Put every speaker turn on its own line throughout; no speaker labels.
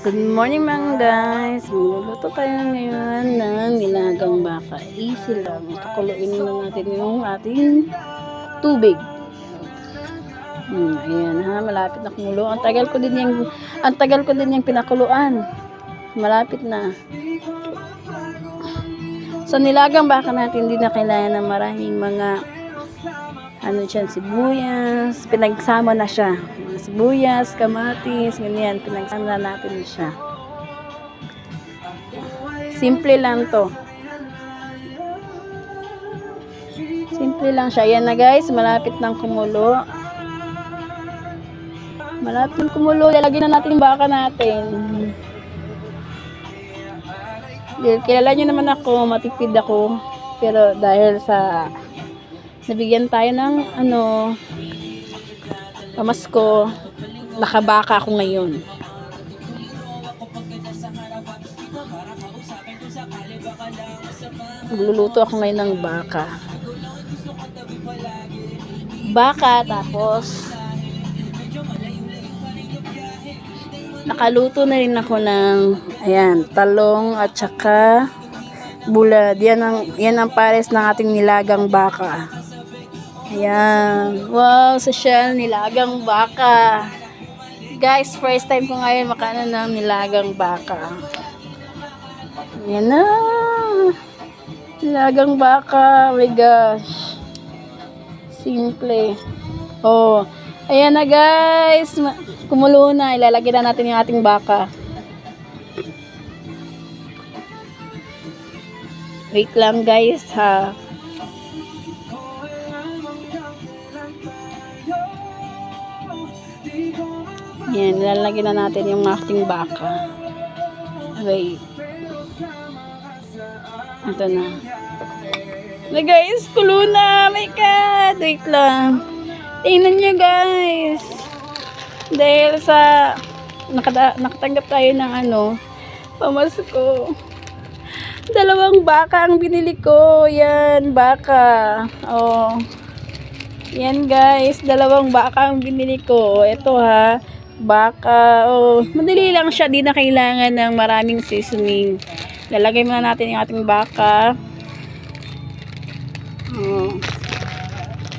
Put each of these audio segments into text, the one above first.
Good morning mga guys. Magluluto tayo ngayon ng nilagang baka. Easy lang. Kakuluin lang natin yung ating tubig. Ayan ha, malapit na kumulo. Ang tagal ko din yung pinakuluan. Malapit na. Sa nilagang baka natin, hindi na kailangan ng maraming mga sibuyas, pinagsama na siya. Sibuyas, kamatis, ganyan, pinagsama na natin siya. Simple lang to. Simple lang siya. Yan na guys, malapit nang kumulo. Malapit nang kumulo, lalagyan na natin yung baka natin. Kilala nyo naman ako, matipid ako. Pero dahil sa nabigyan tayo ng pamasko, nakabaka ako ngayon. Magluluto ako ngayon ng baka, tapos nakaluto na rin ako ng talong at saka bulad. Yan ang pares ng ating nilagang baka. Ayan. Wow, social nilagang baka. Guys, first time ko ngayon makain ng nilagang baka. Ayan na. Nilagang baka. Oh my gosh. Simple. Oh. Ayan na guys. Kumulo na. Ilalagay na natin yung ating baka. Wait lang guys ha. Yan, nilalagyan na natin yung ating baka. Wait. Ito na. Na guys, kulo na. My God. Wait lang. Tingnan nyo guys. Dahil sa nakatanggap tayo ng pamasko. 2 baka ang binili ko. Yan, baka. Oh. Yan guys, 2 baka ang binili ko. Ito ha. Baka, madali lang siya, di na kailangan ng maraming seasoning. Lalagay muna natin yung ating baka.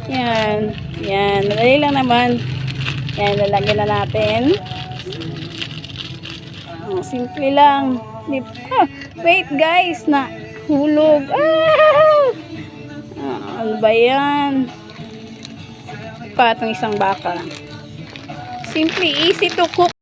Yan, madali lang naman. Yan, lalagyan na natin. Simple lang. Wait guys, na hulog. Ano ba yan? Patong isang baka. Simple, easy to cook.